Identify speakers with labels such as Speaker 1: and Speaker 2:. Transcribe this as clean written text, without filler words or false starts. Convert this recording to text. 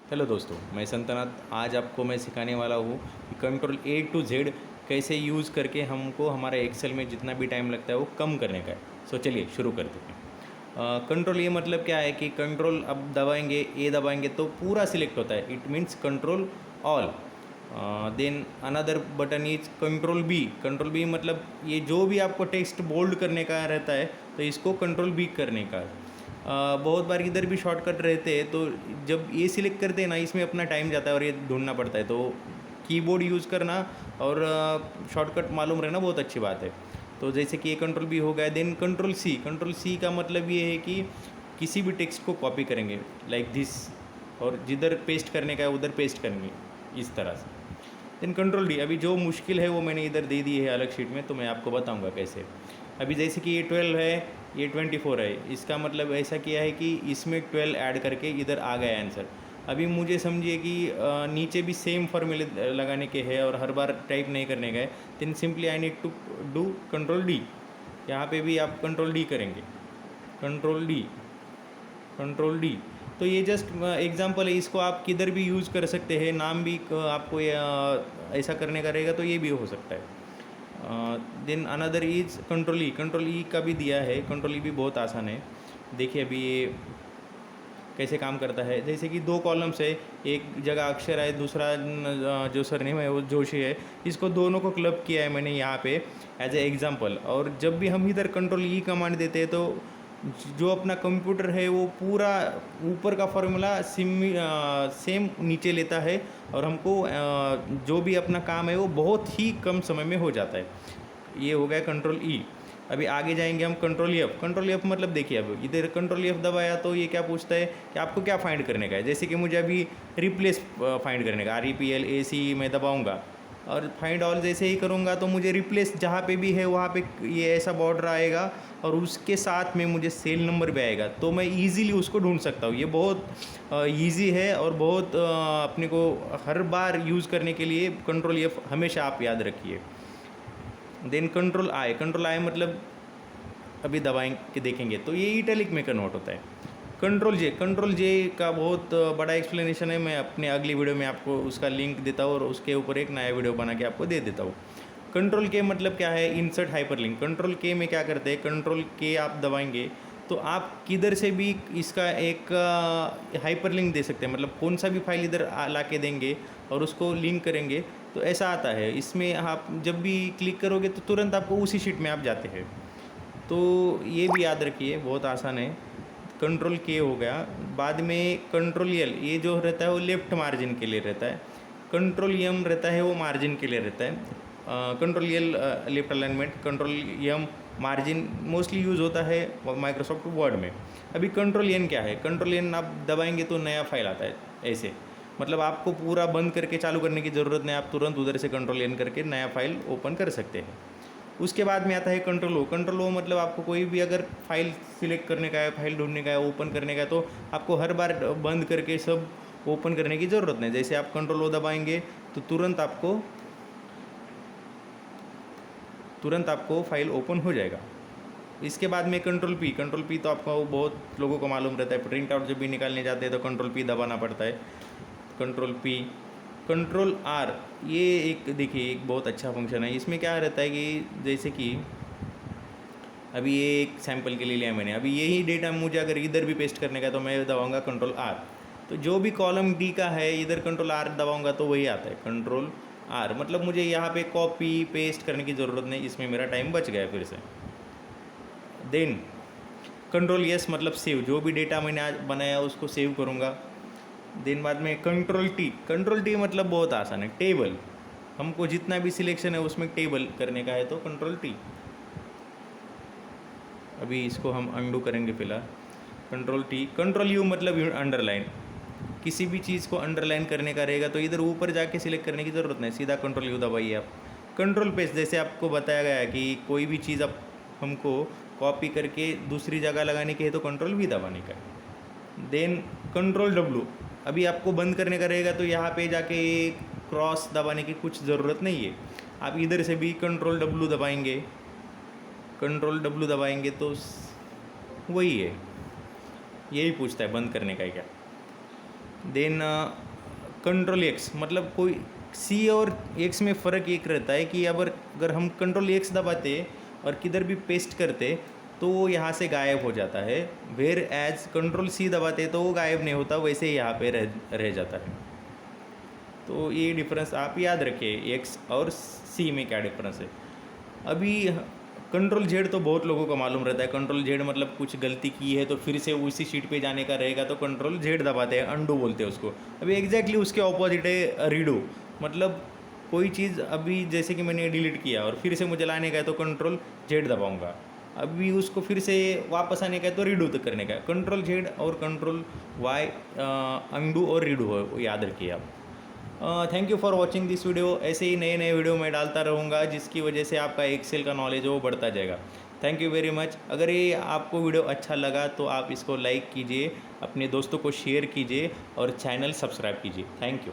Speaker 1: Hello दोस्तों, मैं संतनाथ। आज आपको मैं सिखाने वाला हूँ कि कंट्रोल ए टू जेड कैसे यूज़ करके हमको हमारे एक्सेल में जितना भी टाइम लगता है वो कम करने का है। सो चलिए शुरू करते हैं। कंट्रोल ए मतलब क्या है कि कंट्रोल अब दबाएंगे, ए दबाएंगे तो पूरा सिलेक्ट होता है। It means control all. Then another button is control B. Control B मतलब ये जो भी आपको टेक्स्ट बोल्ड करने का रहता है तो इसको कंट्रोल बी करने का। बहुत बार इधर भी शॉर्टकट रहते हैं तो जब ये सिलेक्ट करते हैं ना, इसमें अपना टाइम जाता है और ये ढूंढना पड़ता है। तो कीबोर्ड यूज़ करना और शॉर्टकट मालूम रहना बहुत अच्छी बात है। तो जैसे कि ये कंट्रोल बी हो गया। Then control C. Control C का मतलब ये है कि किसी भी टेक्स्ट को कॉपी करेंगे लाइक दिस, और जिधर पेस्ट करने का है उधर पेस्ट करेंगे इस तरह से। Then control D. अभी जो मुश्किल है वो मैंने इधर दे दी है अलग शीट में, तो मैं आपको बताऊंगा कैसे। अभी जैसे कि ये 12 है, ये 24 है। इसका मतलब ऐसा किया है कि इसमें 12 ऐड करके इधर आ गया आंसर। अभी मुझे समझिए कि नीचे भी सेम फॉर्मूले लगाने के हैं और हर बार टाइप नहीं करने का है। Then simply I need to do control D. यहाँ पे भी आप कंट्रोल डी करेंगे, कंट्रोल डी, कंट्रोल डी। तो ये जस्ट एग्जांपल है, इसको आप किधर भी यूज़ कर सकते हैं। नाम भी आपको ऐसा करने का रहेगा तो ये भी हो सकता है। Then another is control E. Control E का भी दिया है। कंट्रोल ई भी बहुत आसान है। देखिए अभी ये कैसे काम करता है। जैसे कि दो कॉलम्स है, एक जगह अक्षर है, दूसरा जो सरनेम है वो जोशी है। इसको दोनों को क्लब किया है मैंने यहाँ पे एज ए एग्जांपल। और जब भी हम इधर कंट्रोल ई कमांड देते हैं तो जो अपना कंप्यूटर है वो पूरा ऊपर का फॉर्मूला सेम नीचे लेता है और हमको जो भी अपना काम है वो बहुत ही कम समय में हो जाता है। ये हो गया कंट्रोल ई। अभी आगे जाएंगे हम कंट्रोल एफ। कंट्रोल एफ मतलब देखिए अब इधर कंट्रोल एफ दबाया तो ये क्या पूछता है कि आपको क्या फाइंड करने का है। जैसे कि मुझे अभी रिप्लेस फाइंड करने का, REPLACE मैं दबाऊंगा और फाइंड ऑल जैसे ही करूँगा तो मुझे रिप्लेस जहाँ पे भी है वहाँ पे ये ऐसा बॉर्डर आएगा और उसके साथ में मुझे सेल नंबर भी आएगा, तो मैं इजीली उसको ढूंढ सकता हूँ। ये बहुत इजी है और बहुत अपने को हर बार यूज़ करने के लिए कंट्रोल एफ हमेशा आप याद रखिए। Then control I. Control I मतलब अभी दबाएंगे देखेंगे तो ये इटैलिक में कन्वर्ट होता है। कंट्रोल जे। कंट्रोल जे का बहुत बड़ा एक्सप्लेनेशन है, मैं अपने अगली वीडियो में आपको उसका लिंक देता हूँ और उसके ऊपर एक नया वीडियो बना के आपको दे देता हूँ। कंट्रोल के मतलब क्या है, इंसर्ट हाइपरलिंक। कंट्रोल के में क्या करते हैं, कंट्रोल के आप दबाएंगे तो आप किधर से भी इसका एक हाइपरलिंक दे सकते हैं। मतलब कौन सा भी फाइल इधर ला के देंगे और उसको लिंक करेंगे तो ऐसा आता है। इसमें आप जब भी क्लिक करोगे तो तुरंत आपको उसी शीट में आप जाते हैं। तो ये भी याद रखिए, बहुत आसान है। कंट्रोल के हो गया। बाद में कंट्रोल एल, ये जो रहता है वो लेफ़्ट मार्जिन के लिए रहता है। कंट्रोल एम रहता है वो मार्जिन के लिए रहता है। Control L left alignment, control M margin mostly use होता है माइक्रोसॉफ्ट वर्ड में। अभी कंट्रोल एन क्या है, कंट्रोल एन आप दबाएंगे तो नया फाइल आता है ऐसे। मतलब आपको पूरा बंद करके चालू करने की ज़रूरत नहीं, आप तुरंत उधर से कंट्रोल एन करके नया फाइल ओपन कर सकते हैं। उसके बाद में आता है कंट्रोल ओ। कंट्रोल ओ मतलब आपको कोई भी अगर फाइल सिलेक्ट करने का है, फाइल ढूंढने का है, ओपन करने का है तो आपको हर बार बंद करके सब ओपन करने की ज़रूरत नहीं। जैसे आप कंट्रोल ओ दबाएंगे तो तुरंत आपको फाइल ओपन हो जाएगा। इसके बाद में कंट्रोल पी। कंट्रोल पी तो आपको बहुत लोगों को मालूम रहता है, प्रिंट आउट जब भी निकालने जाते हैं तो कंट्रोल पी दबाना पड़ता है। Control P. कंट्रोल आर, ये एक देखिए एक बहुत अच्छा फंक्शन है। इसमें क्या रहता है कि जैसे कि अभी ये एक सैम्पल के लिए लिया मैंने। अभी यही डेटा मुझे अगर इधर भी पेस्ट करने का है तो मैं दबाऊंगा कंट्रोल आर, तो जो भी कॉलम डी का है इधर कंट्रोल आर दबाऊंगा तो वही आता है कंट्रोल आर। मतलब मुझे यहाँ पे कॉपी पेस्ट करने की ज़रूरत नहीं, इसमें मेरा टाइम बच गया फिर से। देन कंट्रोल यस मतलब सेव, जो भी डेटा मैंने आज बनाया उसको सेव करूँगा। देन बाद में कंट्रोल टी। कंट्रोल टी मतलब बहुत आसान है, टेबल। हमको जितना भी सिलेक्शन है उसमें टेबल करने का है तो कंट्रोल टी। अभी इसको हम अंडू करेंगे फिलहाल। Control T. कंट्रोल यू मतलब अंडरलाइन। किसी भी चीज़ को अंडरलाइन करने का रहेगा तो इधर ऊपर जाके सिलेक्ट करने की ज़रूरत नहीं, सीधा कंट्रोल यू दबाइए आप। कंट्रोल पेस्ट, जैसे आपको बताया गया है कि कोई भी चीज़ आप हमको कॉपी करके दूसरी जगह लगाने की है तो कंट्रोल वी दबाने का है। देन कंट्रोल डब्लू, अभी आपको बंद करने का रहेगा तो यहाँ पे जाके क्रॉस दबाने की कुछ ज़रूरत नहीं है। आप इधर से भी कंट्रोल डब्लू दबाएंगे, कंट्रोल डब्लू दबाएंगे तो वही है, यही पूछता है बंद करने का है क्या। देन कंट्रोल एक्स, मतलब कोई सी और एक्स में फ़र्क एक रहता है कि अगर हम कंट्रोल एक्स दबाते और किधर भी पेस्ट करते तो वो यहाँ से गायब हो जाता है, वेयर एज कंट्रोल सी दबाते तो वो गायब नहीं होता, वैसे ही यहाँ पे रह जाता है। तो ये डिफरेंस आप याद रखिए, एक्स और सी में क्या डिफरेंस है। अभी कंट्रोल जेड तो बहुत लोगों को मालूम रहता है, कंट्रोल जेड मतलब कुछ गलती की है तो फिर से उसी शीट पे जाने का रहेगा तो कंट्रोल जेड दबाते हैं, अंडू बोलते हैं उसको। अभी एग्जैक्टली उसके ऑपोजिट है रीडो, मतलब कोई चीज़ अभी जैसे कि मैंने डिलीट किया और फिर से मुझे लाने का है तो कंट्रोल जेड दबाऊंगा, अभी उसको फिर से वापस आने का है तो रीडो तक करने का है। कंट्रोल जेड और कंट्रोल वाई अंडू और रीडो है, वो याद रखिए आप। Thank you for watching this video. ऐसे ही नए नए वीडियो मैं डालता रहूँगा जिसकी वजह से आपका एक्सेल का नॉलेज वो बढ़ता जाएगा। Thank you very much. अगर ये आपको वीडियो अच्छा लगा तो आप इसको लाइक कीजिए, अपने दोस्तों को शेयर कीजिए और चैनल सब्सक्राइब कीजिए। Thank you.